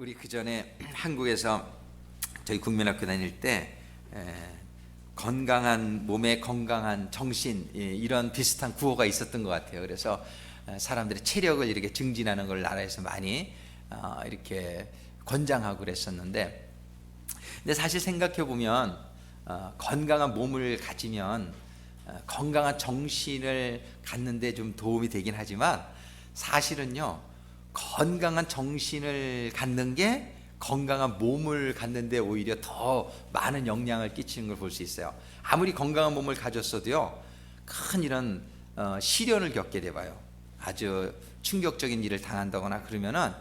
우리 그 전에 한국에서 저희 국민학교 다닐 때 건강한 몸에 건강한 정신, 이런 비슷한 구호가 있었던 것 같아요. 그래서 사람들의 체력을 이렇게 증진하는 걸 나라에서 많이 이렇게 권장하고 그랬었는데, 근데 사실 생각해 보면 건강한 몸을 가지면 건강한 정신을 갖는데 좀 도움이 되긴 하지만, 사실은요, 건강한 정신을 갖는 게 건강한 몸을 갖는데 오히려 더 많은 영향을 끼치는 걸 볼 수 있어요. 아무리 건강한 몸을 가졌어도요, 큰 이런 시련을 겪게 돼봐요. 아주 충격적인 일을 당한다거나 그러면은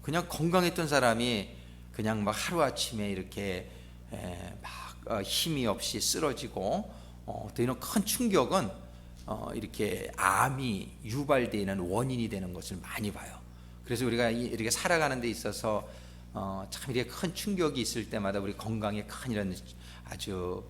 그냥 건강했던 사람이 그냥 막 하루아침에 이렇게 막 힘이 없이 쓰러지고, 또 이런 큰 충격은 이렇게 암이 유발되는 원인이 되는 것을 많이 봐요. 그래서 우리가 이렇게 살아가는 데 있어서 참 이렇게 큰 충격이 있을 때마다 우리 건강에 큰 이런 아주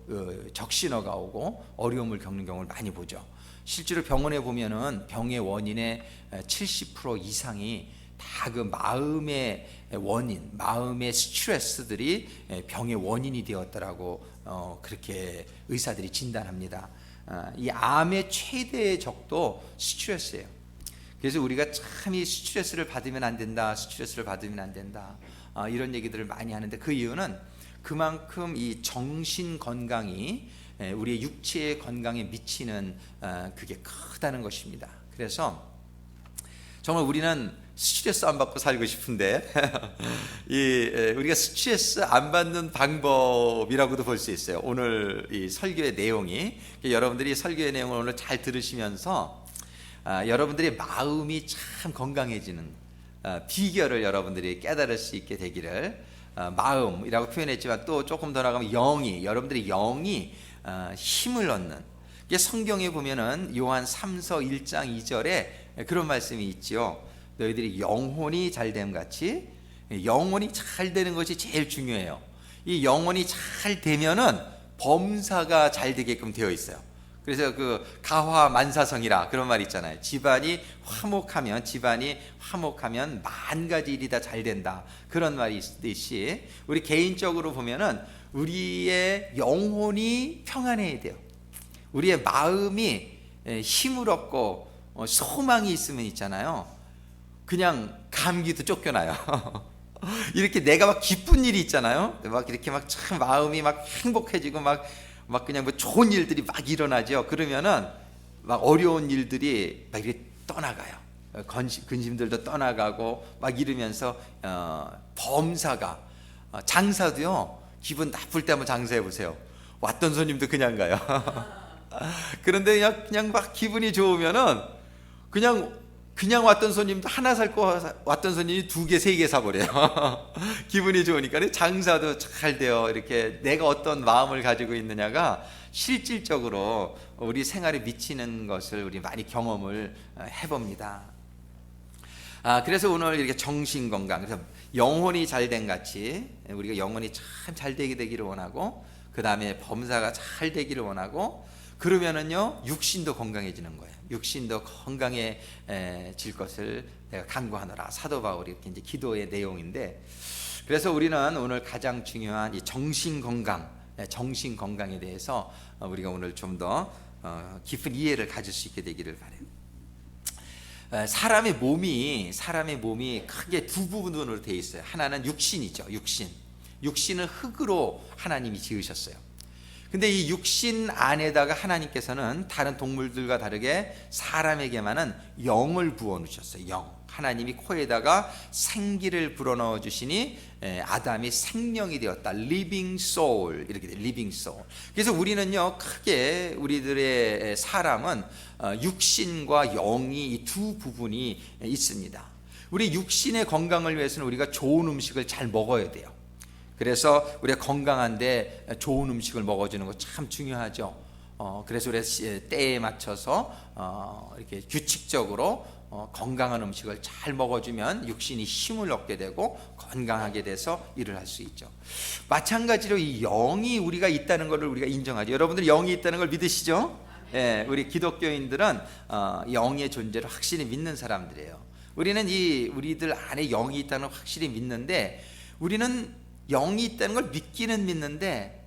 적신호가 오고 어려움을 겪는 경우를 많이 보죠. 실제로 병원에 보면은 병의 원인의 70% 이상이 다 그 마음의 원인, 마음의 스트레스들이 병의 원인이 되었더라고 그렇게 의사들이 진단합니다. 이 암의 최대의 적도 스트레스예요. 그래서 우리가 참 이 스트레스를 받으면 안 된다, 스트레스를 받으면 안 된다, 이런 얘기들을 많이 하는데, 그 이유는 그만큼 이 정신 건강이 우리의 육체의 건강에 미치는 그게 크다는 것입니다. 그래서 정말 우리는 스트레스 안 받고 살고 싶은데 우리가 스트레스 안 받는 방법이라고도 볼 수 있어요. 오늘 이 설교의 내용이, 여러분들이 설교의 내용을 오늘 잘 들으시면서 여러분들의 마음이 참 건강해지는 비결을 여러분들이 깨달을 수 있게 되기를, 마음이라고 표현했지만 또 조금 더 나가면 여러분들의 영이 힘을 얻는, 이게 성경에 보면은 요한 3서 1장 2절에 그런 말씀이 있지요. 너희들이 영혼이 잘됨 같이, 영혼이 잘 되는 것이 제일 중요해요. 이 영혼이 잘 되면은 범사가 잘 되게끔 되어 있어요. 그래서 그 가화만사성이라 그런 말 있잖아요. 집안이 화목하면 만 가지 일이 다 잘 된다, 그런 말이 있듯이, 우리 개인적으로 보면은 우리의 영혼이 평안해야 돼요. 우리의 마음이 힘을 얻고 소망이 있으면 있잖아요, 그냥 감기도 쫓겨나요. 이렇게 내가 막 기쁜 일이 있잖아요, 막 이렇게 막 참 마음이 막 행복해지고 막 그냥 뭐 좋은 일들이 막 일어나죠. 그러면은 막 어려운 일들이 막 이렇게 떠나가요. 근심들도 떠나가고 막 이러면서 범사가, 장사도요, 기분 나쁠 때 한번 장사해 보세요. 왔던 손님도 그냥 가요. 그런데 그냥 막 기분이 좋으면은 그냥 왔던 손님도 하나 살 거 왔던 손님이 2개, 3개 사버려요. 기분이 좋으니까. 장사도 잘 돼요. 이렇게 내가 어떤 마음을 가지고 있느냐가 실질적으로 우리 생활에 미치는 것을 우리 많이 경험을 해봅니다. 그래서 오늘 이렇게 정신 건강, 그래서 영혼이 잘된 같이 우리가 영혼이 참 잘 되기를 원하고, 그 다음에 범사가 잘 되기를 원하고, 그러면은요, 육신도 건강해지는 거예요. 육신도 건강해질 것을 내가 간구하노라, 사도 바울이 이렇게 이제 기도의 내용인데, 그래서 우리는 오늘 가장 중요한 이 정신 건강에 대해서 우리가 오늘 좀 더 깊은 이해를 가질 수 있게 되기를 바라요. 사람의 몸이 크게 두 부분으로 되어 있어요. 하나는 육신이죠. 육신은 흙으로 하나님이 지으셨어요. 근데 이 육신 안에다가 하나님께서는 다른 동물들과 다르게 사람에게만은 영을 부어 놓으셨어요. 하나님이 코에다가 생기를 불어넣어 주시니 아담이 생명이 되었다. living soul, 이렇게 돼요. living soul. 그래서 우리는요, 크게 우리들의 사람은 육신과 영이 이 두 부분이 있습니다. 우리 육신의 건강을 위해서는 우리가 좋은 음식을 잘 먹어야 돼요. 그래서 우리가 건강한데 좋은 음식을 먹어주는 거 참 중요하죠. 그래서 우리가 때에 맞춰서 이렇게 규칙적으로 건강한 음식을 잘 먹어주면 육신이 힘을 얻게 되고 건강하게 돼서 일을 할 수 있죠. 마찬가지로 이 영이 우리가 있다는 것을 우리가 인정하죠. 여러분들 영이 있다는 걸 믿으시죠? 예, 우리 기독교인들은 영의 존재를 확실히 믿는 사람들이에요. 우리는 우리들 안에 영이 있다는 걸 확실히 믿는데, 우리는 영이 있다는 걸 믿기는 믿는데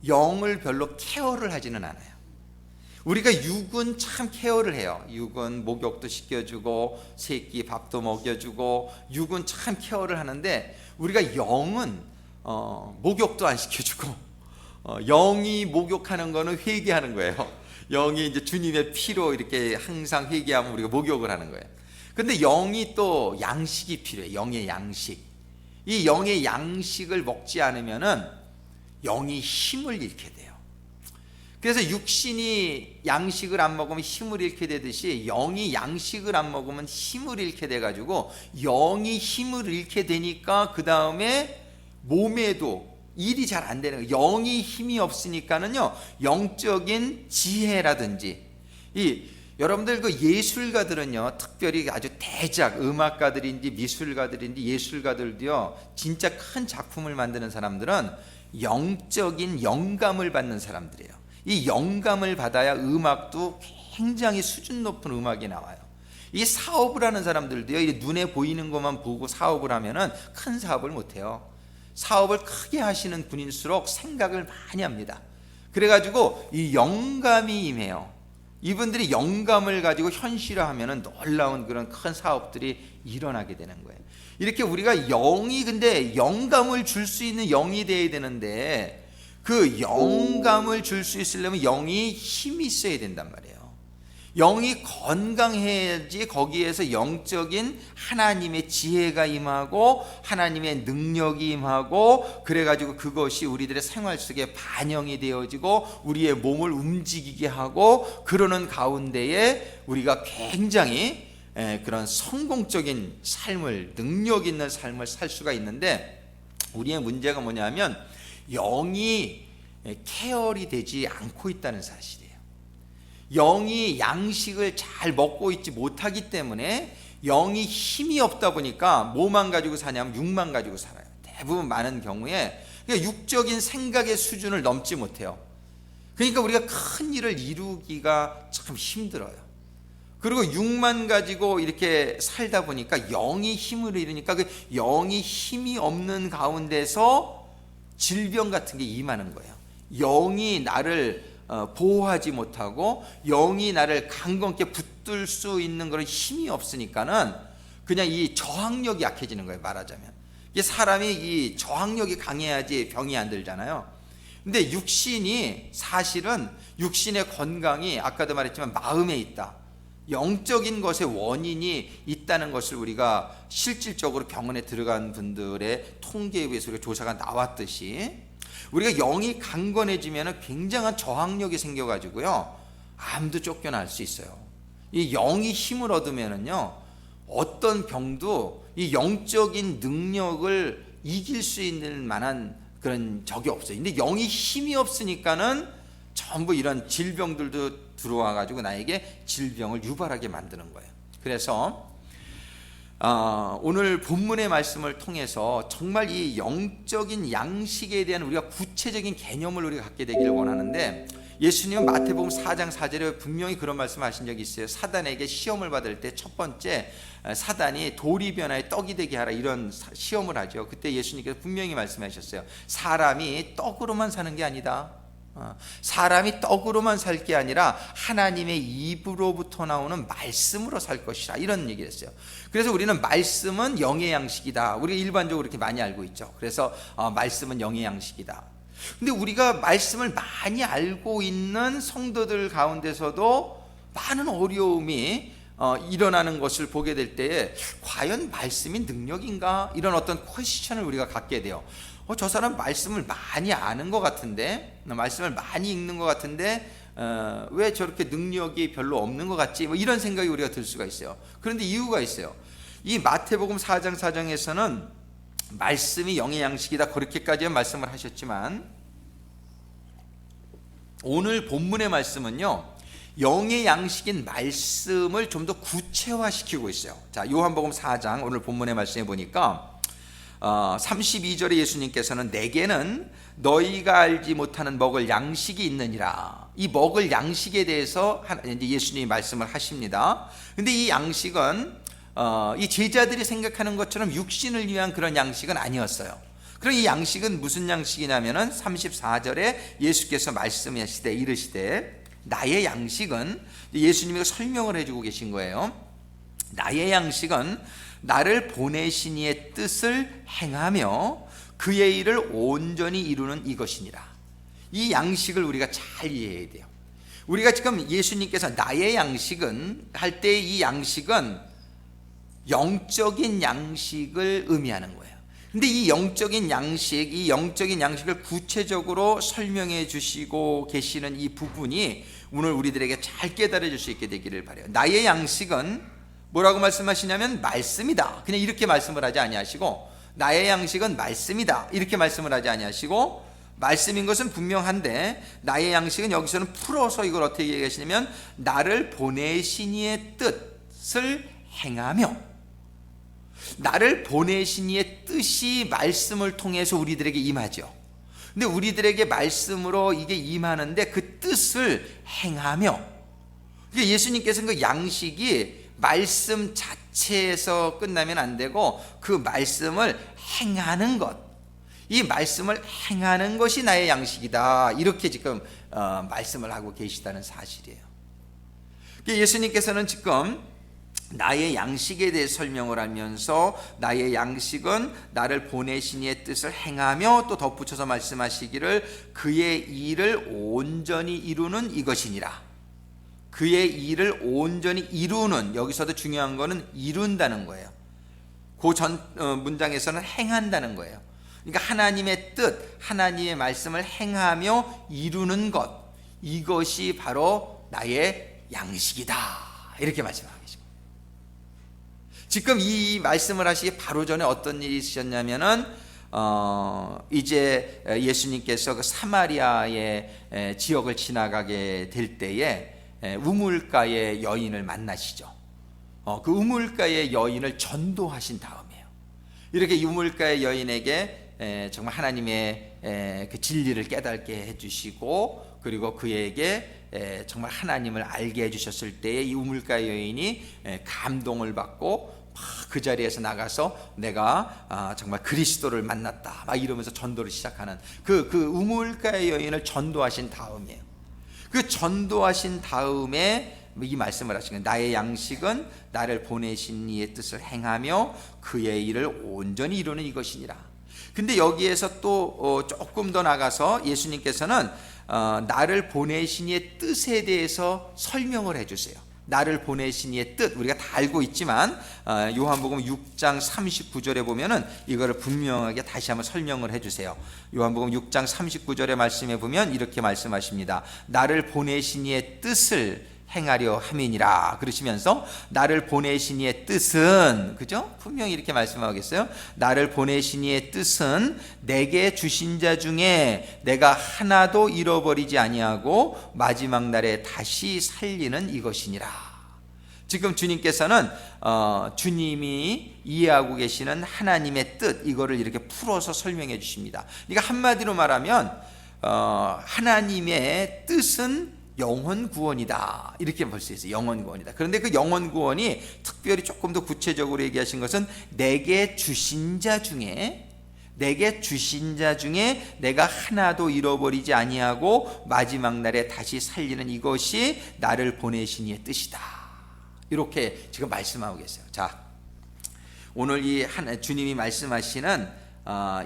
영을 별로 케어를 하지는 않아요. 우리가 육은 참 케어를 해요. 육은 목욕도 시켜주고 새끼 밥도 먹여주고 육은 참 케어를 하는데 우리가 영은 목욕도 안 시켜주고 영이 목욕하는 거는 회개하는 거예요. 영이 이제 주님의 피로 이렇게 항상 회개하면 우리가 목욕을 하는 거예요. 근데 영이 또 양식이 필요해요. 영의 양식. 이 영의 양식을 먹지 않으면은 영이 힘을 잃게 돼요. 그래서 육신이 양식을 안 먹으면 힘을 잃게 되듯이 영이 양식을 안 먹으면 힘을 잃게 돼가지고 영이 힘을 잃게 되니까 그 다음에 몸에도 일이 잘 안 되는 거예요. 영이 힘이 없으니까는요 영적인 지혜라든지 여러분들 그 예술가들은요 특별히 아주 대작 음악가들인지 미술가들인지 예술가들도요 진짜 큰 작품을 만드는 사람들은 영적인 영감을 받는 사람들이에요. 이 영감을 받아야 음악도 굉장히 수준 높은 음악이 나와요. 이 사업을 하는 사람들도요 이 눈에 보이는 것만 보고 사업을 하면은 큰 사업을 못해요. 사업을 크게 하시는 분일수록 생각을 많이 합니다. 그래가지고 이 영감이 임해요. 이분들이 영감을 가지고 현실화하면은 놀라운 그런 큰 사업들이 일어나게 되는 거예요. 이렇게 우리가 영이 근데 영감을 줄 수 있는 영이 돼야 되는데 그 영감을 줄 수 있으려면 영이 힘이 있어야 된단 말이에요. 영이 건강해야지 거기에서 영적인 하나님의 지혜가 임하고 하나님의 능력이 임하고 그래가지고 그것이 우리들의 생활 속에 반영이 되어지고 우리의 몸을 움직이게 하고 그러는 가운데에 우리가 굉장히 그런 성공적인 삶을 능력 있는 삶을 살 수가 있는데 우리의 문제가 뭐냐면 영이 케어리 되지 않고 있다는 사실이에요. 영이 양식을 잘 먹고 있지 못하기 때문에 영이 힘이 없다 보니까 뭐만 가지고 사냐면 육만 가지고 살아요. 대부분 많은 경우에 그러니까 육적인 생각의 수준을 넘지 못해요. 그러니까 우리가 큰 일을 이루기가 참 힘들어요. 그리고 육만 가지고 이렇게 살다 보니까 영이 힘을 잃으니까 그 영이 힘이 없는 가운데서 질병 같은 게 임하는 거예요. 영이 나를 보호하지 못하고 영이 나를 강건케 붙들 수 있는 그런 힘이 없으니까는 그냥 이 저항력이 약해지는 거예요. 말하자면 이게 사람이 이 저항력이 강해야지 병이 안 들잖아요. 근데 육신이 사실은 육신의 건강이 아까도 말했지만 마음에 있다. 영적인 것의 원인이 있다는 것을 우리가 실질적으로 병원에 들어간 분들의 통계에 의해서 우리가 조사가 나왔듯이 우리가 영이 강건해지면 굉장한 저항력이 생겨가지고요 암도 쫓겨날 수 있어요. 이 영이 힘을 얻으면은요 어떤 병도 이 영적인 능력을 이길 수 있는 만한 그런 적이 없어요. 근데 영이 힘이 없으니까는 전부 이런 질병들도 들어와 가지고 나에게 질병을 유발하게 만드는 거예요. 그래서 오늘 본문의 말씀을 통해서 정말 이 영적인 양식에 대한 우리가 구체적인 개념을 우리가 갖게 되기를 원하는데 예수님은 마태복음 4장 4절에 분명히 그런 말씀하신 적이 있어요. 사단에게 시험을 받을 때 첫 번째 사단이 돌이 변화에 떡이 되게 하라 이런 시험을 하죠. 그때 예수님께서 분명히 말씀하셨어요. 사람이 떡으로만 사는 게 아니다. 사람이 떡으로만 살 게 아니라 하나님의 입으로부터 나오는 말씀으로 살 것이라 이런 얘기를 했어요. 그래서 우리는 말씀은 영의 양식이다. 우리가 일반적으로 이렇게 많이 알고 있죠. 그래서 말씀은 영의 양식이다. 근데 우리가 말씀을 많이 알고 있는 성도들 가운데서도 많은 어려움이 일어나는 것을 보게 될 때에 과연 말씀이 능력인가? 이런 어떤 퀘스천을 우리가 갖게 돼요. 저 사람 말씀을 많이 아는 것 같은데 말씀을 많이 읽는 것 같은데 왜 저렇게 능력이 별로 없는 것 같지? 뭐 이런 생각이 우리가 들 수가 있어요. 그런데 이유가 있어요. 이 마태복음 4장 4장에서는 말씀이 영의 양식이다 그렇게까지는 말씀을 하셨지만 오늘 본문의 말씀은요 영의 양식인 말씀을 좀 더 구체화시키고 있어요. 자, 요한복음 4장 오늘 본문의 말씀에 보니까 32절에 예수님께서는 내게는 너희가 알지 못하는 먹을 양식이 있느니라. 이 먹을 양식에 대해서 이제 예수님이 말씀을 하십니다. 근데 이 양식은 이 제자들이 생각하는 것처럼 육신을 위한 그런 양식은 아니었어요. 그럼 이 양식은 무슨 양식이냐면은 34절에 예수께서 말씀하시되 이르시되 나의 양식은, 예수님이 설명을 해주고 계신 거예요. 나의 양식은 나를 보내신 이의 뜻을 행하며 그의 일을 온전히 이루는 이것이니라. 이 양식을 우리가 잘 이해해야 돼요. 우리가 지금 예수님께서 나의 양식은 할 때 이 양식은 영적인 양식을 의미하는 거예요. 근데 이 영적인 양식을 구체적으로 설명해 주시고 계시는 이 부분이 오늘 우리들에게 잘 깨달아 줄 수 있게 되기를 바라요. 나의 양식은 뭐라고 말씀하시냐면 말씀이다. 그냥 이렇게 말씀을 하지 아니하시고, 나의 양식은 말씀이다 이렇게 말씀을 하지 아니하시고, 말씀인 것은 분명한데 나의 양식은 여기서는 풀어서 이걸 어떻게 얘기하시냐면 나를 보내신 이의 뜻을 행하며, 나를 보내신 이의 뜻이 말씀을 통해서 우리들에게 임하죠. 근데 우리들에게 말씀으로 이게 임하는데 그 뜻을 행하며, 그러니까 예수님께서는 그 양식이 말씀 자체에서 끝나면 안 되고 그 말씀을 행하는 것, 이 말씀을 행하는 것이 나의 양식이다 이렇게 지금 말씀을 하고 계시다는 사실이에요. 예수님께서는 지금 나의 양식에 대해 설명을 하면서 나의 양식은 나를 보내신 이의 뜻을 행하며, 또 덧붙여서 말씀하시기를 그의 일을 온전히 이루는 이것이니라. 그의 일을 온전히 이루는, 여기서도 중요한 거는 이룬다는 거예요. 그 전 문장에서는 행한다는 거예요. 그러니까 하나님의 뜻, 하나님의 말씀을 행하며 이루는 것, 이것이 바로 나의 양식이다 이렇게 말씀하고 계십니다. 지금 이 말씀을 하시기 바로 전에 어떤 일이 있으셨냐면은 이제 예수님께서 그 사마리아의 지역을 지나가게 될 때에 우물가의 여인을 만나시죠. 그 우물가의 여인을 전도하신 다음이에요. 이렇게 우물가의 여인에게 정말 하나님의 그 진리를 깨닫게 해주시고, 그리고 그에게 정말 하나님을 알게 해주셨을 때에 이 우물가의 여인이 감동을 받고 그 자리에서 나가서 내가 정말 그리스도를 만났다 막 이러면서 전도를 시작하는 그 우물가의 여인을 전도하신 다음이에요. 그 전도하신 다음에 이 말씀을 하신 거예요. 나의 양식은 나를 보내신 이의 뜻을 행하며 그의 일을 온전히 이루는 이것이니라. 근데 여기에서 또 조금 더 나가서 예수님께서는 나를 보내신 이의 뜻에 대해서 설명을 해주세요. 나를 보내신 이의 뜻, 우리가 다 알고 있지만 요한복음 6장 39절에 보면은 이거를 분명하게 다시 한번 설명을 해주세요. 요한복음 6장 39절의 말씀에 보면 이렇게 말씀하십니다. 나를 보내신 이의 뜻을 행하려 함이니라. 그러시면서 나를 보내신 이의 뜻은, 그죠? 분명히 이렇게 말씀하겠어요. 나를 보내신 이의 뜻은 내게 주신 자 중에 내가 하나도 잃어버리지 아니하고 마지막 날에 다시 살리는 이것이니라. 지금 주님께서는 주님이 이해하고 계시는 하나님의 뜻, 이거를 이렇게 풀어서 설명해 주십니다. 그러니까 한마디로 말하면 하나님의 뜻은 영혼 구원이다 이렇게 볼 수 있어요. 영혼 구원이다. 그런데 그 영혼 구원이 특별히 조금 더 구체적으로 얘기하신 것은 내게 주신 자 중에 내가 하나도 잃어버리지 아니하고 마지막 날에 다시 살리는 이것이 나를 보내신 이의 뜻이다. 이렇게 지금 말씀하고 계세요. 자, 오늘 이 주님이 말씀하시는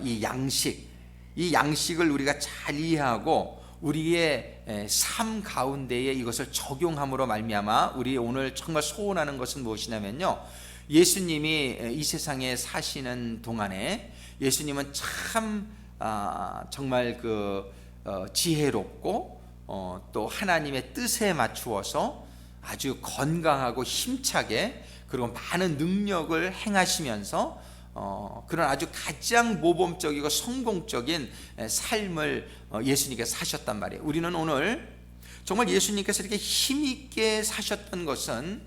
이 양식을 우리가 잘 이해하고 우리의 삶 가운데에 이것을 적용함으로 말미암아 우리 오늘 정말 소원하는 것은 무엇이냐면요, 예수님이 이 세상에 사시는 동안에 예수님은 참 정말 지혜롭고 또 하나님의 뜻에 맞추어서 아주 건강하고 힘차게 그리고 많은 능력을 행하시면서 그런 아주 가장 모범적이고 성공적인 삶을 예수님께서 사셨단 말이에요. 우리는 오늘 정말 예수님께서 이렇게 힘있게 사셨던 것은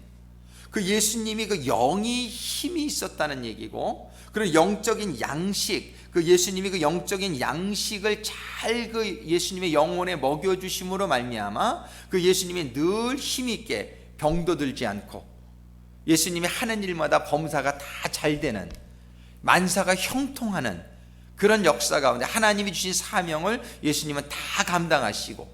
그 예수님이 그 영이 힘이 있었다는 얘기고, 그런 영적인 양식, 그 예수님이 그 영적인 양식을 잘 그 예수님의 영혼에 먹여주심으로 말미암아 그 예수님이 늘 힘있게 병도 들지 않고 예수님이 하는 일마다 범사가 다 잘 되는, 만사가 형통하는 그런 역사 가운데 하나님이 주신 사명을 예수님은 다 감당하시고,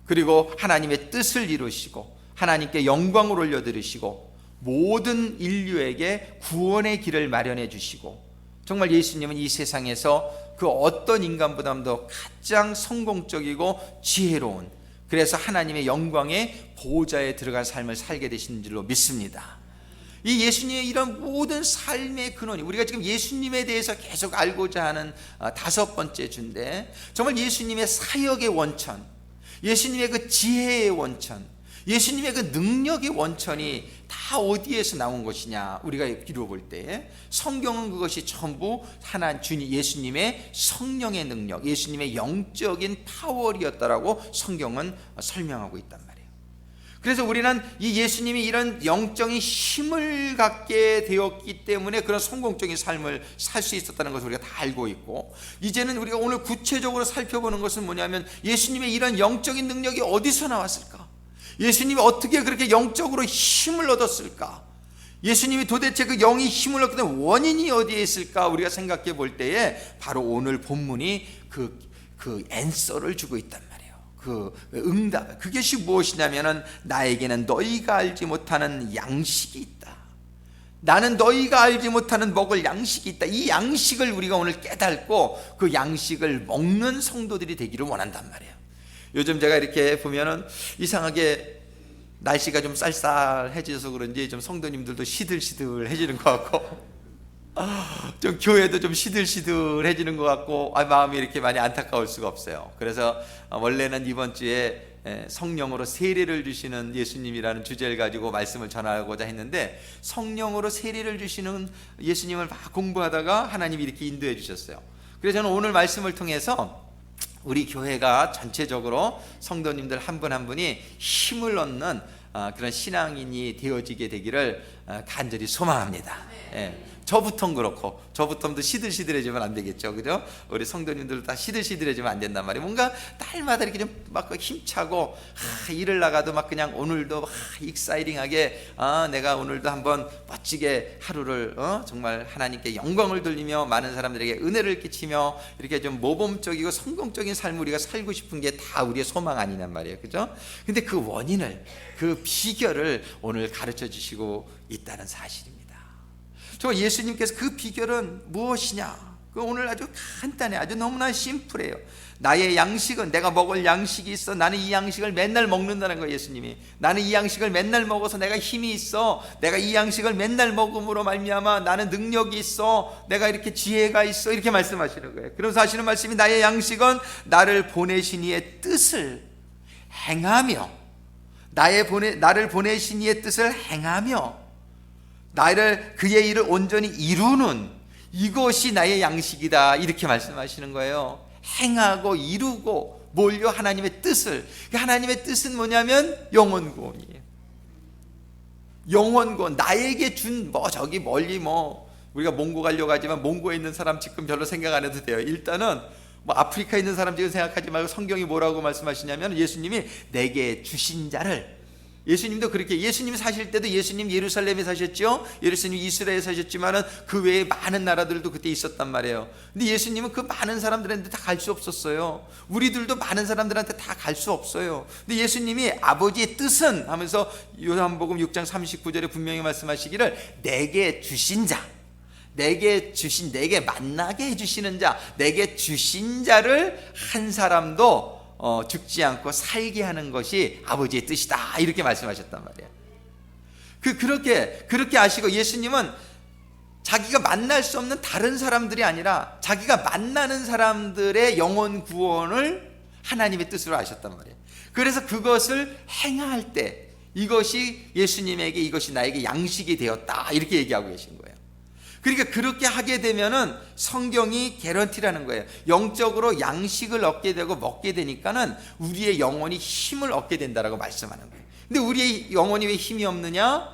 그리고 하나님의 뜻을 이루시고 하나님께 영광을 올려드리시고 모든 인류에게 구원의 길을 마련해 주시고, 정말 예수님은 이 세상에서 그 어떤 인간보다도 가장 성공적이고 지혜로운, 그래서 하나님의 영광의 보호자에 들어간 삶을 살게 되신 줄로 믿습니다. 이 예수님의 이런 모든 삶의 근원이, 우리가 지금 예수님에 대해서 계속 알고자 하는 다섯 번째 주인데, 정말 예수님의 사역의 원천, 예수님의 그 지혜의 원천, 예수님의 그 능력의 원천이 다 어디에서 나온 것이냐, 우리가 이루어볼 때 성경은 그것이 전부 주님 예수님의 성령의 능력, 예수님의 영적인 파월이었다라고 성경은 설명하고 있단 말이에요. 그래서 우리는 이 예수님이 이런 영적인 힘을 갖게 되었기 때문에 그런 성공적인 삶을 살 수 있었다는 것을 우리가 다 알고 있고, 이제는 우리가 오늘 구체적으로 살펴보는 것은 뭐냐면, 예수님의 이런 영적인 능력이 어디서 나왔을까? 예수님이 어떻게 그렇게 영적으로 힘을 얻었을까? 예수님이 도대체 그 영이 힘을 얻게 된 원인이 어디에 있을까? 우리가 생각해 볼 때에 바로 오늘 본문이 그 앤서를 주고 있단 말이에요. 그 응답, 그것이 무엇이냐면은, 나에게는 너희가 알지 못하는 양식이 있다. 나는 너희가 알지 못하는 먹을 양식이 있다. 이 양식을 우리가 오늘 깨닫고 그 양식을 먹는 성도들이 되기를 원한단 말이에요. 요즘 제가 이렇게 보면은 이상하게 날씨가 좀 쌀쌀해져서 그런지 좀 성도님들도 시들시들해지는 것 같고, 좀 교회도 좀 시들시들해지는 것 같고, 마음이 이렇게 많이 안타까울 수가 없어요. 그래서 원래는 이번 주에 성령으로 세례를 주시는 예수님이라는 주제를 가지고 말씀을 전하고자 했는데, 성령으로 세례를 주시는 예수님을 막 공부하다가 하나님이 이렇게 인도해 주셨어요. 그래서 저는 오늘 말씀을 통해서 우리 교회가 전체적으로 성도님들 한 분 한 분이 힘을 얻는 그런 신앙인이 되어지게 되기를 간절히 소망합니다. 저부터는 그렇고, 저부터도 시들시들해지면 안 되겠죠, 그죠? 우리 성도님들도 다 시들시들해지면 안 된단 말이에요. 뭔가 날마다 이렇게 좀 막 힘차고, 일을 나가도 막 그냥 오늘도 익사이링하게, 내가 오늘도 한번 멋지게 하루를 정말 하나님께 영광을 돌리며 많은 사람들에게 은혜를 끼치며 이렇게 좀 모범적이고 성공적인 삶을 우리가 살고 싶은 게 다 우리의 소망 아니냔 말이에요, 그죠? 근데 그 원인을, 그 비결을 오늘 가르쳐 주시고 있다는 사실입니다. 예수님께서 그 비결은 무엇이냐? 오늘 아주 간단해, 아주 너무나 심플해요. 나의 양식은, 내가 먹을 양식이 있어. 나는 이 양식을 맨날 먹는다는 거예요, 예수님이. 나는 이 양식을 맨날 먹어서 내가 힘이 있어. 내가 이 양식을 맨날 먹음으로 말미암아 나는 능력이 있어. 내가 이렇게 지혜가 있어. 이렇게 말씀하시는 거예요. 그러면서 하시는 말씀이, 나의 양식은 나를 보내신 이의 뜻을 행하며, 나를 보내신 이의 뜻을 행하며 그의 일을 온전히 이루는, 이것이 나의 양식이다, 이렇게 말씀하시는 거예요. 행하고 이루고 뭘요? 하나님의 뜻을. 하나님의 뜻은 뭐냐면 영원 구원이에요. 영원 구원, 나에게 준 저기 멀리 우리가 몽고 가려고 하지만 몽고에 있는 사람 지금 별로 생각 안 해도 돼요. 일단은 아프리카에 있는 사람 지금 생각하지 말고, 성경이 뭐라고 말씀하시냐면, 예수님이 내게 주신 자를, 예수님도 그렇게, 예수님 사실 때도 예수님 예루살렘에 사셨죠. 예루살렘 이스라엘에 사셨지만은 그 외에 많은 나라들도 그때 있었단 말이에요. 근데 예수님은 그 많은 사람들한테 다 갈 수 없었어요. 우리들도 많은 사람들한테 다 갈 수 없어요. 근데 예수님이 아버지의 뜻은 하면서 요한복음 6장 39절에 분명히 말씀하시기를, 내게 주신 자, 내게 만나게 해주시는 자, 내게 주신 자를 한 사람도 죽지 않고 살게 하는 것이 아버지의 뜻이다, 이렇게 말씀하셨단 말이에요. 그렇게 아시고, 예수님은 자기가 만날 수 없는 다른 사람들이 아니라 자기가 만나는 사람들의 영혼 구원을 하나님의 뜻으로 아셨단 말이에요. 그래서 그것을 행할 때 이것이 예수님에게, 이것이 나에게 양식이 되었다, 이렇게 얘기하고 계신 거예요. 그러니까 그렇게 하게 되면은 성경이 개런티라는 거예요. 영적으로 양식을 얻게 되고 먹게 되니까는 우리의 영혼이 힘을 얻게 된다라고 말씀하는 거예요. 근데 우리의 영혼이 왜 힘이 없느냐?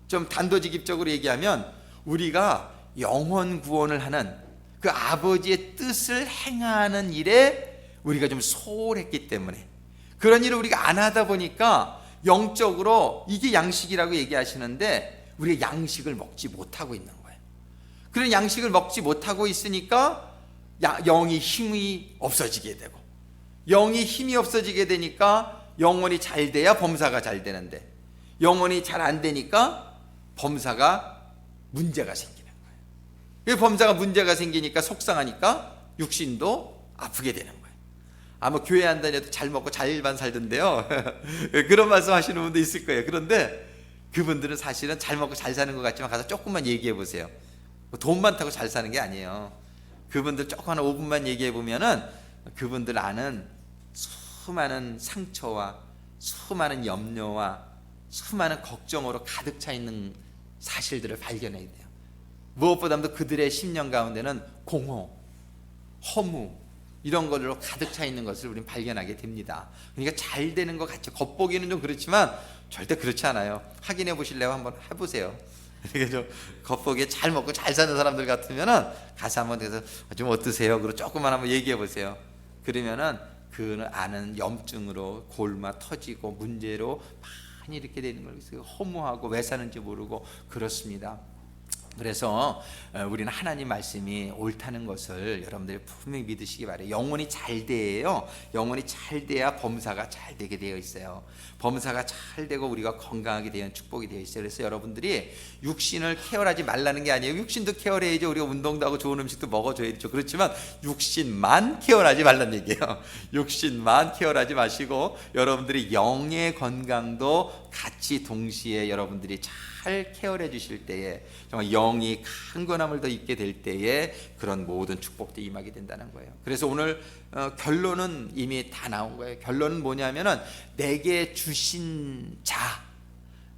좀 단도직입적으로 얘기하면, 우리가 영혼 구원을 하는 그 아버지의 뜻을 행하는 일에 우리가 좀 소홀했기 때문에, 그런 일을 우리가 안 하다 보니까 영적으로 이게 양식이라고 얘기하시는데 우리가 양식을 먹지 못하고 있는 거예요. 그런 양식을 먹지 못하고 있으니까 영이 힘이 없어지게 되고, 영이 힘이 없어지게 되니까 영혼이 잘 돼야 범사가 잘 되는데, 영혼이 잘 안 되니까 범사가 문제가 생기는 거예요. 범사가 문제가 생기니까 속상하니까 육신도 아프게 되는 거예요. 아마 교회 안 다녀도 잘 먹고 잘만 살던데요. 그런 말씀 하시는 분도 있을 거예요. 그런데 그분들은 사실은 잘 먹고 잘 사는 것 같지만 가서 조금만 얘기해 보세요. 돈 많다고 잘 사는 게 아니에요. 그분들 조금 한 5분만 얘기해 보면은 그분들 안은 수많은 상처와 수많은 염려와 수많은 걱정으로 가득 차 있는 사실들을 발견해야 돼요. 무엇보다도 그들의 심령 가운데는 공허, 허무, 이런 걸로 가득 차 있는 것을 우리는 발견하게 됩니다. 그러니까 잘 되는 것 같죠. 겉보기는 좀 그렇지만 절대 그렇지 않아요. 확인해 보실래요? 한번 해보세요. 그래서 겉보기에 잘 먹고 잘 사는 사람들 같으면은 가서 한번 그래서 좀 어떠세요? 그리고 조금만 한번 얘기해 보세요. 그러면은 그 안은 염증으로 골마 터지고 문제로 많이 이렇게 되는 걸 허무하고 왜 사는지 모르고 그렇습니다. 그래서 우리는 하나님 말씀이 옳다는 것을 여러분들이 분명히 믿으시기 바래요. 영혼이 잘 돼요. 영혼이 잘 돼야 범사가 잘 되게 되어 있어요. 범사가 잘 되고 우리가 건강하게 되는 축복이 되어 있어요. 그래서 여러분들이 육신을 케어하지 말라는 게 아니에요. 육신도 케어해야죠. 우리가 운동도 하고 좋은 음식도 먹어줘야죠. 그렇지만 육신만 케어하지 말라는 얘기예요. 육신만 케어하지 마시고 여러분들이 영의 건강도 같이 동시에 여러분들이 잘 케어해 주실 때에 정말 영이 강건함을 더 있게 될 때에 그런 모든 축복도 임하게 된다는 거예요. 그래서 오늘 결론은 이미 다 나온 거예요. 결론은 뭐냐면은 내게 주신 자,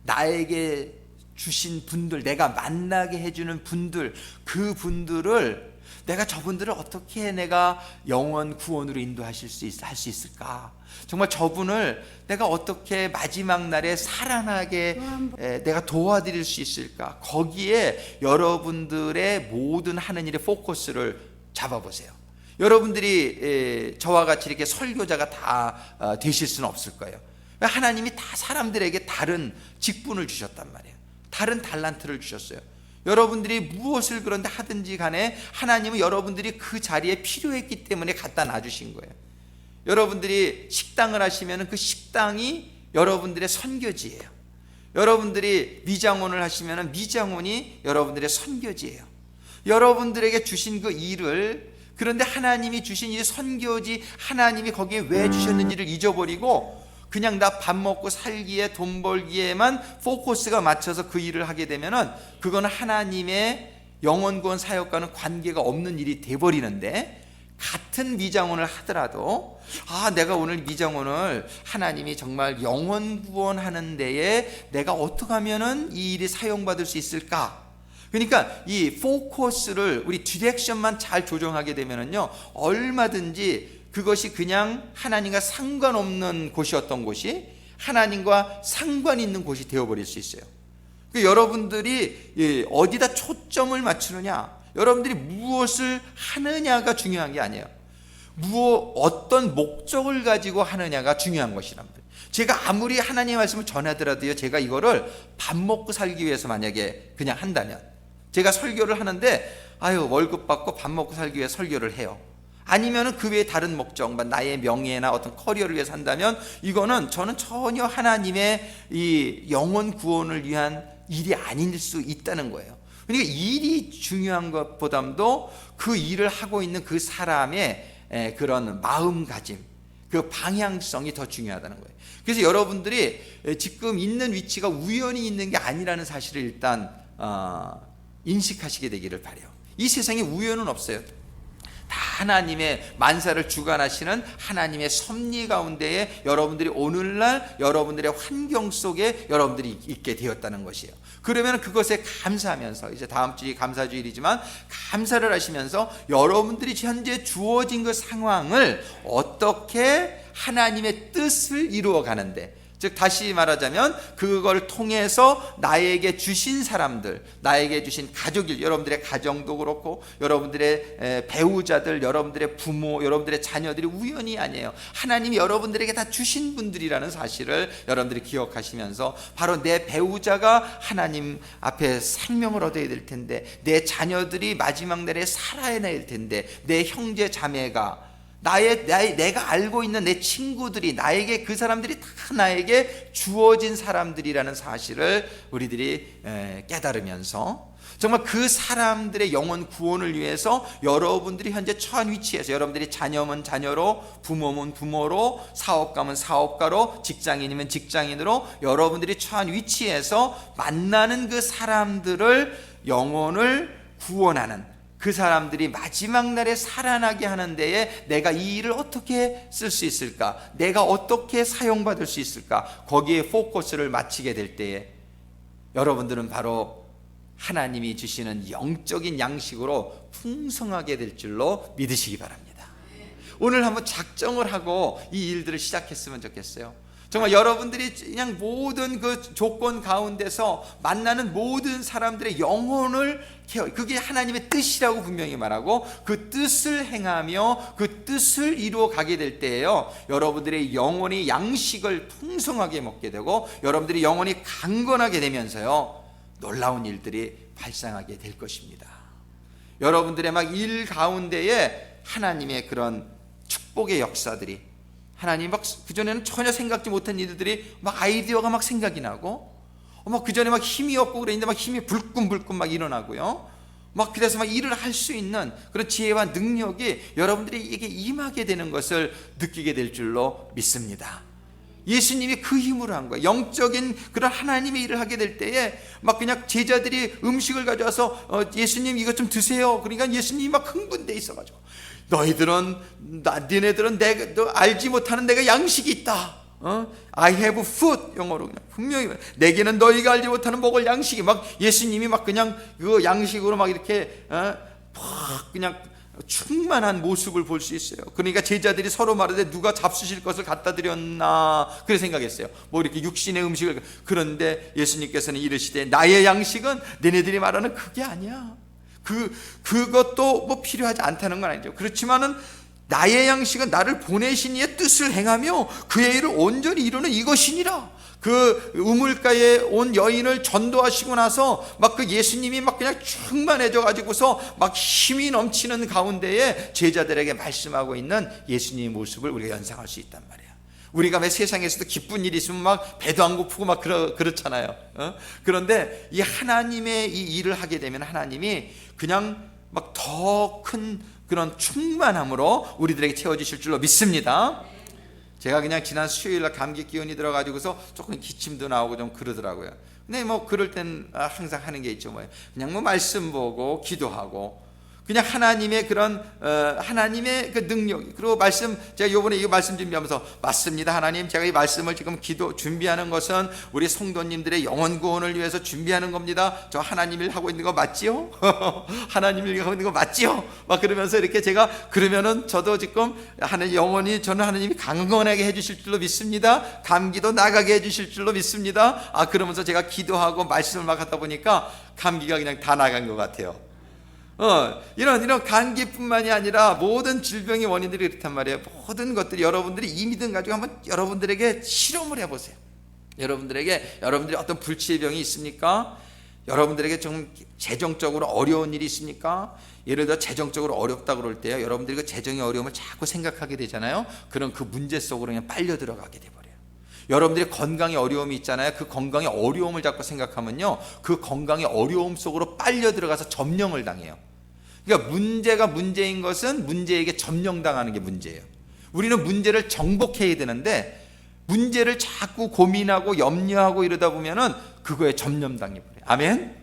나에게 주신 분들, 내가 만나게 해주는 분들, 그 분들을 내가 저분들을 어떻게 내가 영원 구원으로 인도할 수 있을까? 정말 저분을 내가 어떻게 마지막 날에 살아나게 내가 도와드릴 수 있을까? 거기에 여러분들의 모든 하는 일의 포커스를 잡아보세요. 여러분들이 저와 같이 이렇게 설교자가 다 되실 수는 없을 거예요. 하나님이 다 사람들에게 다른 직분을 주셨단 말이에요. 다른 달란트를 주셨어요. 여러분들이 무엇을 그런데 하든지 간에 하나님은 여러분들이 그 자리에 필요했기 때문에 갖다 놔주신 거예요. 여러분들이 식당을 하시면 그 식당이 여러분들의 선교지예요. 여러분들이 미장원을 하시면 미장원이 여러분들의 선교지예요. 여러분들에게 주신 그 일을, 그런데 하나님이 주신 이 선교지, 하나님이 거기에 왜 주셨는지를 잊어버리고 그냥 나 밥 먹고 살기에 돈 벌기에만 포커스가 맞춰서 그 일을 하게 되면은 그건 하나님의 영원구원 사역과는 관계가 없는 일이 돼버리는데, 같은 미장원을 하더라도 내가 오늘 미장원을 하나님이 정말 영원구원 하는 데에 내가 어떻게 하면은 이 일이 사용받을 수 있을까? 그러니까 이 포커스를, 우리 디렉션만 잘 조정하게 되면은요, 얼마든지 그것이 그냥 하나님과 상관없는 곳이었던 곳이 하나님과 상관 있는 곳이 되어버릴 수 있어요. 여러분들이 어디다 초점을 맞추느냐, 여러분들이 무엇을 하느냐가 중요한 게 아니에요. 어떤 목적을 가지고 하느냐가 중요한 것이란 말이에요. 제가 아무리 하나님의 말씀을 전하더라도요, 제가 이거를 밥 먹고 살기 위해서 만약에 그냥 한다면, 제가 설교를 하는데 월급 받고 밥 먹고 살기 위해 설교를 해요. 아니면은 그 외에 다른 목적, 나의 명예나 어떤 커리어를 위해서 한다면 이거는 저는 전혀 하나님의 이 영원 구원을 위한 일이 아닐 수 있다는 거예요. 그러니까 일이 중요한 것보다도 그 일을 하고 있는 그 사람의 그런 마음가짐, 그 방향성이 더 중요하다는 거예요. 그래서 여러분들이 지금 있는 위치가 우연히 있는 게 아니라는 사실을 일단 인식하시게 되기를 바라요. 이 세상에 우연은 없어요. 다 하나님의 만사를 주관하시는 하나님의 섭리 가운데에 여러분들이 오늘날 여러분들의 환경 속에 여러분들이 있게 되었다는 것이에요. 그러면 그것에 감사하면서, 이제 다음 주이 감사주일이지만 감사를 하시면서 여러분들이 현재 주어진 그 상황을 어떻게 하나님의 뜻을 이루어 가는데, 즉 다시 말하자면 그걸 통해서 나에게 주신 사람들, 나에게 주신 가족일, 여러분들의 가정도 그렇고 여러분들의 배우자들, 여러분들의 부모, 여러분들의 자녀들이 우연이 아니에요. 하나님이 여러분들에게 다 주신 분들이라는 사실을 여러분들이 기억하시면서 바로 내 배우자가 하나님 앞에 생명을 얻어야 될 텐데, 내 자녀들이 마지막 날에 살아야 될 텐데, 내 형제 자매가 내가 알고 있는 내 친구들이 나에게, 그 사람들이 다 나에게 주어진 사람들이라는 사실을 우리들이 깨달으면서 정말 그 사람들의 영혼 구원을 위해서 여러분들이 현재 처한 위치에서, 여러분들이 자녀면 자녀로, 부모면 부모로, 사업가면 사업가로, 직장인이면 직장인으로 여러분들이 처한 위치에서 만나는 그 사람들을, 영혼을 구원하는 그 사람들이 마지막 날에 살아나게 하는 데에 내가 이 일을 어떻게 쓸 수 있을까, 내가 어떻게 사용받을 수 있을까, 거기에 포커스를 맞추게 될 때에 여러분들은 바로 하나님이 주시는 영적인 양식으로 풍성하게 될 줄로 믿으시기 바랍니다. 오늘 한번 작정을 하고 이 일들을 시작했으면 좋겠어요. 정말 여러분들이 그냥 모든 그 조건 가운데서 만나는 모든 사람들의 영혼을 케어, 그게 하나님의 뜻이라고 분명히 말하고 그 뜻을 행하며 그 뜻을 이루어 가게 될 때에요, 여러분들의 영혼이 양식을 풍성하게 먹게 되고 여러분들이 영혼이 강건하게 되면서요, 놀라운 일들이 발생하게 될 것입니다. 여러분들의 막 일 가운데에 하나님의 그런 축복의 역사들이, 하나님 막 그전에는 전혀 생각지 못한 일들이 막 아이디어가 막 생각이 나고, 막 그전에 막 힘이 없고 그랬는데 막 힘이 불끈불끈 막 일어나고요, 막 그래서 막 일을 할 수 있는 그런 지혜와 능력이 여러분들에게 임하게 되는 것을 느끼게 될 줄로 믿습니다. 예수님이 그 힘으로 한 거예요. 영적인 그런 하나님의 일을 하게 될 때에 막 그냥 제자들이 음식을 가져와서 예수님 이것 좀 드세요. 그러니까 예수님이 막 흥분돼 있어가지고, 너희들은 내가 알지 못하는 내가 양식이 있다. I have food, 영어로 그냥 분명히 내게는 너희가 알지 못하는 먹을 양식이, 막 예수님이 막 그냥 그 양식으로 막 이렇게 막 그냥 충만한 모습을 볼 수 있어요. 그러니까 제자들이 서로 말하되 누가 잡수실 것을 갖다 드렸나 그렇게 생각했어요. 뭐 이렇게 육신의 음식을. 그런데 예수님께서는 이르시되 나의 양식은 너네들이 말하는 그게 아니야. 그것도 뭐 필요하지 않다는 건 아니죠. 그렇지만은 나의 양식은 나를 보내신 이의 뜻을 행하며 그의 일을 온전히 이루는 이것이니라. 그 우물가에 온 여인을 전도하시고 나서 막 그 예수님이 막 그냥 충만해져 가지고서 막 힘이 넘치는 가운데에 제자들에게 말씀하고 있는 예수님의 모습을 우리가 연상할 수 있단 말이에요. 우리가 왜 세상에서도 기쁜 일이 있으면 막 배도 안 고프고 막 그렇잖아요. 그런데 이 하나님의 이 일을 하게 되면 하나님이 그냥 막 더 큰 그런 충만함으로 우리들에게 채워주실 줄로 믿습니다. 제가 그냥 지난 수요일날 감기 기운이 들어가지고서 조금 기침도 나오고 좀 그러더라고요. 근데 뭐 그럴 땐 항상 하는 게 있죠. 뭐 그냥 뭐 말씀 보고 기도하고 그냥 하나님의 그런 하나님의 그 능력, 그리고 말씀, 제가 요번에 이 말씀 준비하면서 맞습니다 하나님, 제가 이 말씀을 지금 준비하는 것은 우리 성도님들의 영혼 구원을 위해서 준비하는 겁니다. 저 하나님 일 하고 있는 거 맞지요? 하나님 일 하고 있는 거 맞지요? 막 그러면서 이렇게 제가 그러면은 저도 지금 저는 하나님이 강건하게 해주실 줄로 믿습니다. 감기도 나가게 해주실 줄로 믿습니다. 그러면서 제가 기도하고 말씀을 막 하다 보니까 감기가 그냥 다 나간 것 같아요. 이런 감기뿐만이 아니라 모든 질병의 원인들이 그렇단 말이에요. 모든 것들이 여러분들이 이 믿음 가지고 한번 여러분들에게 실험을 해보세요. 여러분들이 어떤 불치의 병이 있습니까? 여러분들에게 좀 재정적으로 어려운 일이 있습니까? 예를 들어 재정적으로 어렵다 그럴 때요, 여러분들이 그 재정의 어려움을 자꾸 생각하게 되잖아요. 그럼 그 문제 속으로 그냥 빨려 들어가게 돼버려요. 여러분들의 건강에 어려움이 있잖아요. 그 건강의 어려움을 자꾸 생각하면요, 그 건강의 어려움 속으로 빨려 들어가서 점령을 당해요. 그러니까 문제가 문제인 것은 문제에게 점령당하는 게 문제예요. 우리는 문제를 정복해야 되는데 문제를 자꾸 고민하고 염려하고 이러다 보면은 그거에 점령당해버려요. 아멘?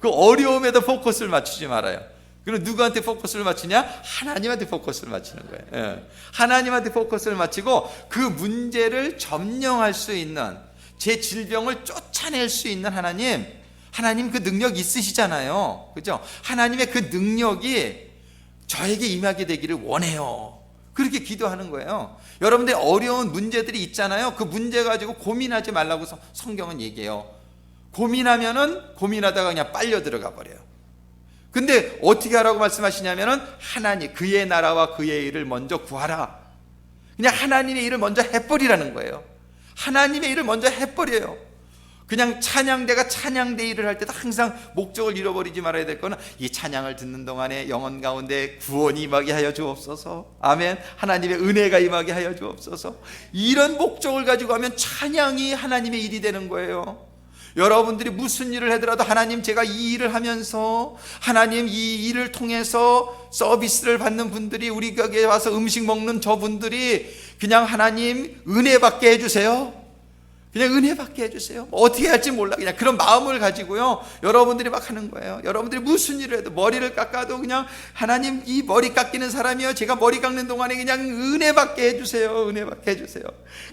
그 어려움에도 포커스를 맞추지 말아요. 그럼 누구한테 포커스를 맞추냐? 하나님한테 포커스를 맞추는 거예요. 하나님한테 포커스를 맞추고 그 문제를 점령할 수 있는, 제 질병을 쫓아낼 수 있는 하나님 그 능력 있으시잖아요. 그죠? 하나님의 그 능력이 저에게 임하게 되기를 원해요. 그렇게 기도하는 거예요. 여러분들 어려운 문제들이 있잖아요. 그 문제 가지고 고민하지 말라고 성경은 얘기해요. 고민하면은 고민하다가 그냥 빨려 들어가 버려요. 근데 어떻게 하라고 말씀하시냐면은 하나님 그의 나라와 그의 일을 먼저 구하라. 그냥 하나님의 일을 먼저 해버리라는 거예요. 하나님의 일을 먼저 해버려요. 그냥 찬양대가 찬양대 일을 할 때도 항상 목적을 잃어버리지 말아야 될 거는 이 찬양을 듣는 동안에 영혼 가운데 구원이 임하게 하여 주옵소서. 아멘. 하나님의 은혜가 임하게 하여 주옵소서. 이런 목적을 가지고 하면 찬양이 하나님의 일이 되는 거예요. 여러분들이 무슨 일을 하더라도 하나님 제가 이 일을 하면서 하나님 이 일을 통해서 서비스를 받는 분들이 우리 가게에 와서 음식 먹는 저분들이 그냥 하나님 은혜 받게 해주세요. 그냥 은혜 받게 해주세요. 어떻게 할지 몰라. 그냥 그런 마음을 가지고요 여러분들이 막 하는 거예요. 여러분들이 무슨 일을 해도 머리를 깎아도 그냥 하나님 이 머리 깎이는 사람이요 제가 머리 깎는 동안에 그냥 은혜 받게 해주세요. 은혜 받게 해주세요.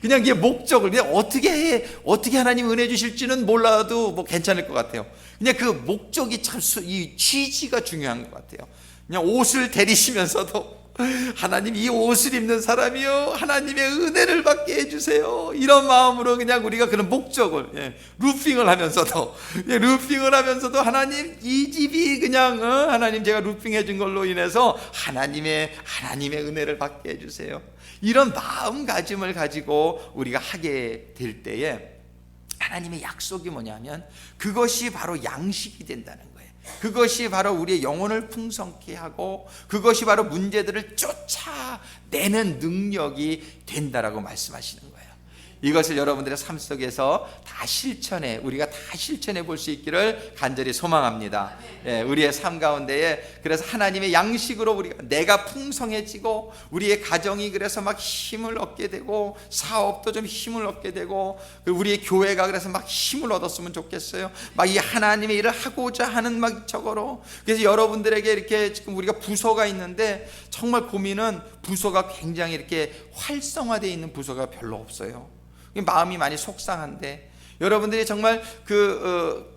그냥 이게 목적을 그냥 어떻게 하나님 은혜 주실지는 몰라도 뭐 괜찮을 것 같아요. 그냥 그 목적이 참 이 취지가 중요한 것 같아요. 그냥 옷을 데리시면서도 하나님 이 옷을 입는 사람이요 하나님의 은혜를 받게 해주세요. 이런 마음으로 그냥 우리가 그런 목적을 루핑을 하면서도 하나님 이 집이 그냥 하나님 제가 루핑해 준 걸로 인해서 하나님의 은혜를 받게 해주세요. 이런 마음가짐을 가지고 우리가 하게 될 때에 하나님의 약속이 뭐냐면 그것이 바로 양식이 된다는 거예요. 그것이 바로 우리의 영혼을 풍성케 하고 그것이 바로 문제들을 쫓아내는 능력이 된다라고 말씀하시는 거예요. 이것을 여러분들의 삶 속에서 다 실천해 우리가 다 실천해 볼 수 있기를 간절히 소망합니다. 우리의 삶 가운데에 그래서 하나님의 양식으로 우리가 내가 풍성해지고 우리의 가정이 그래서 막 힘을 얻게 되고 사업도 좀 힘을 얻게 되고 우리의 교회가 그래서 막 힘을 얻었으면 좋겠어요. 막 이 하나님의 일을 하고자 하는 막 저거로. 그래서 여러분들에게 이렇게 지금 우리가 부서가 있는데 정말 고민은 부서가 굉장히 이렇게 활성화되어 있는 부서가 별로 없어요. 마음이 많이 속상한데 여러분들이 정말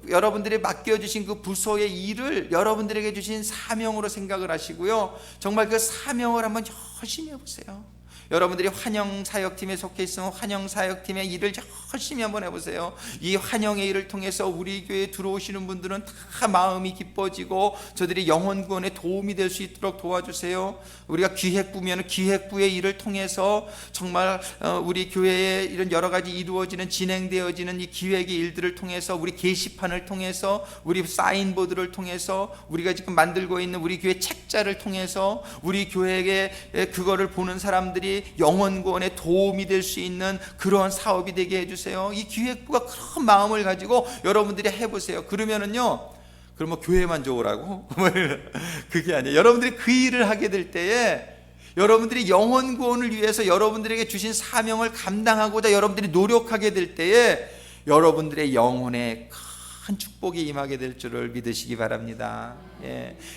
여러분들이 맡겨주신 그 부서의 일을 여러분들에게 주신 사명으로 생각을 하시고요 정말 그 사명을 한번 열심히 해보세요. 여러분들이 환영사역팀에 속해 있으면 환영사역팀의 일을 열심히 한번 해보세요. 이 환영의 일을 통해서 우리 교회에 들어오시는 분들은 다 마음이 기뻐지고 저들이 영혼 구원에 도움이 될 수 있도록 도와주세요. 우리가 기획부면 기획부의 일을 통해서 정말 우리 교회에 이런 여러 가지 이루어지는 진행되어지는 이 기획의 일들을 통해서 우리 게시판을 통해서 우리 사인보드를 통해서 우리가 지금 만들고 있는 우리 교회 책자를 통해서 우리 교회에 그거를 보는 사람들이 영혼 구원에 도움이 될 수 있는 그러한 사업이 되게 해주세요. 이 기획부가 그런 마음을 가지고 여러분들이 해보세요. 그러면은요 그럼 뭐 교회만 좋으라고? 그게 아니에요. 여러분들이 그 일을 하게 될 때에 여러분들이 영혼 구원을 위해서 여러분들에게 주신 사명을 감당하고자 여러분들이 노력하게 될 때에 여러분들의 영혼에 큰 축복이 임하게 될 줄을 믿으시기 바랍니다.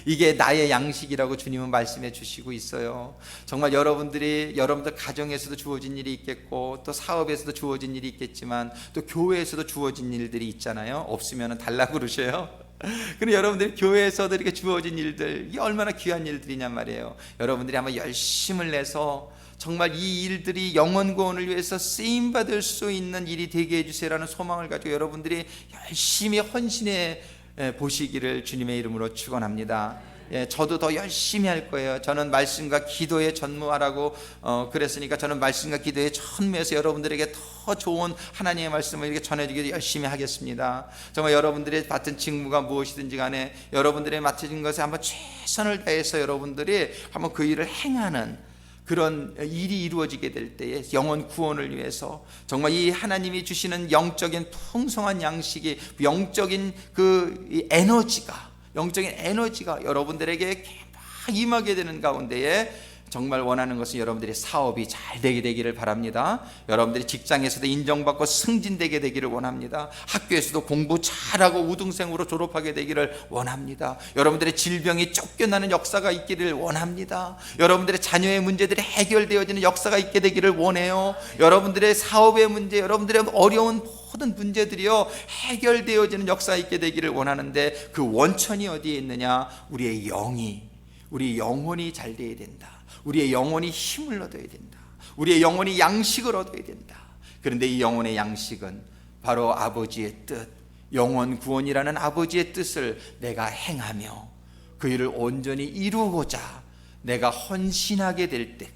이게 나의 양식이라고 주님은 말씀해 주시고 있어요. 정말 여러분들 가정에서도 주어진 일이 있겠고 또 사업에서도 주어진 일이 있겠지만 또 교회에서도 주어진 일들이 있잖아요. 없으면 달라고 그러셔요. 그럼 여러분들이 교회에서도 이렇게 주어진 일들 이게 얼마나 귀한 일들이냔 말이에요. 여러분들이 한번 열심을 내서 정말 이 일들이 영혼 구원을 위해서 쓰임받을 수 있는 일이 되게 해주세요라는 소망을 가지고 여러분들이 열심히 헌신해 보시기를 주님의 이름으로 축원합니다. 저도 더 열심히 할 거예요. 저는 말씀과 기도에 전무하라고 그랬으니까 저는 말씀과 기도에 전무해서 여러분들에게 더 좋은 하나님의 말씀을 이렇게 전해주기 열심히 하겠습니다. 정말 여러분들의 맡은 직무가 무엇이든지 간에 여러분들의 맡은 것에 한번 최선을 다해서 여러분들이 한번 그 일을 행하는 그런 일이 이루어지게 될 때에 영혼 구원을 위해서 정말 이 하나님이 주시는 영적인 풍성한 양식이 영적인 그 에너지가 여러분들에게 막 임하게 되는 가운데에 정말 원하는 것은 여러분들의 사업이 잘 되게 되기를 바랍니다. 여러분들이 직장에서도 인정받고 승진되게 되기를 원합니다. 학교에서도 공부 잘하고 우등생으로 졸업하게 되기를 원합니다. 여러분들의 질병이 쫓겨나는 역사가 있기를 원합니다. 여러분들의 자녀의 문제들이 해결되어지는 역사가 있게 되기를 원해요. 여러분들의 사업의 문제, 여러분들의 어려운 모든 문제들이요 해결되어지는 역사가 있게 되기를 원하는데 그 원천이 어디에 있느냐? 우리의 영이 우리 영혼이 잘 돼야 된다. 우리의 영혼이 힘을 얻어야 된다. 우리의 영혼이 양식을 얻어야 된다. 그런데 이 영혼의 양식은 바로 아버지의 뜻, 영혼 구원이라는 아버지의 뜻을 내가 행하며 그 일을 온전히 이루고자 내가 헌신하게 될 때,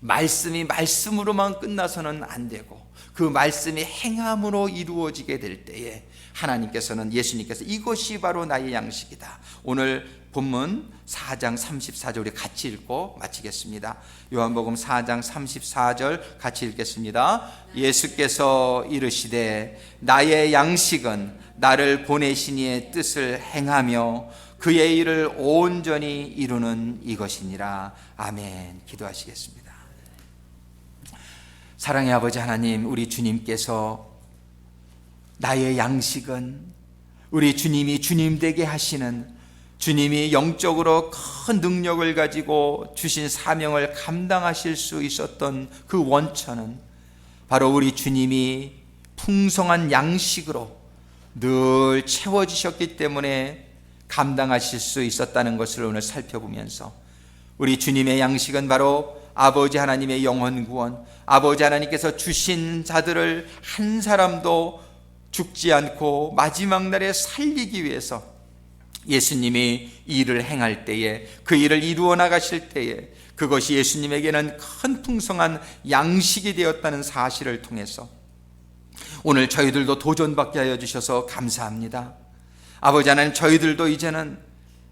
말씀이 말씀으로만 끝나서는 안 되고 그 말씀이 행함으로 이루어지게 될 때에 하나님께서는, 예수님께서 이것이 바로 나의 양식이다. 오늘 본문 4장 34절 우리 같이 읽고 마치겠습니다. 요한복음 4장 34절 같이 읽겠습니다. 예수께서 이르시되 나의 양식은 나를 보내신 이의 뜻을 행하며 그의 일을 온전히 이루는 이것이니라. 아멘. 기도하시겠습니다. 사랑의 아버지 하나님, 우리 주님께서 나의 양식은 우리 주님이 주님 되게 하시는, 주님이 영적으로 큰 능력을 가지고 주신 사명을 감당하실 수 있었던 그 원천은 바로 우리 주님이 풍성한 양식으로 늘 채워지셨기 때문에 감당하실 수 있었다는 것을 오늘 살펴보면서, 우리 주님의 양식은 바로 아버지 하나님의 영혼 구원, 아버지 하나님께서 주신 자들을 한 사람도 죽지 않고 마지막 날에 살리기 위해서 예수님이 이 일을 행할 때에, 그 일을 이루어 나가실 때에 그것이 예수님에게는 큰 풍성한 양식이 되었다는 사실을 통해서 오늘 저희들도 도전받게 하여 주셔서 감사합니다. 아버지 하나님, 저희들도 이제는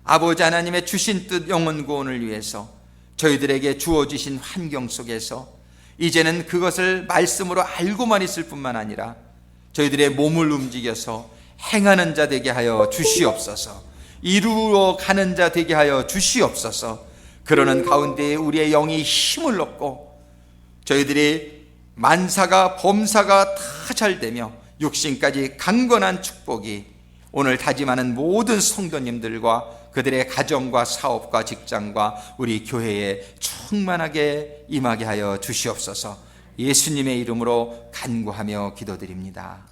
아버지 하나님의 주신 뜻 영혼 구원을 위해서 저희들에게 주어지신 환경 속에서 이제는 그것을 말씀으로 알고만 있을 뿐만 아니라 저희들의 몸을 움직여서 행하는 자 되게 하여 주시옵소서. 이루어 가는 자 되게 하여 주시옵소서. 그러는 가운데 우리의 영이 힘을 얻고 저희들이 만사가 범사가 다 잘 되며 육신까지 강건한 축복이 오늘 다짐하는 모든 성도님들과 그들의 가정과 사업과 직장과 우리 교회에 충만하게 임하게 하여 주시옵소서. 예수님의 이름으로 간구하며 기도드립니다.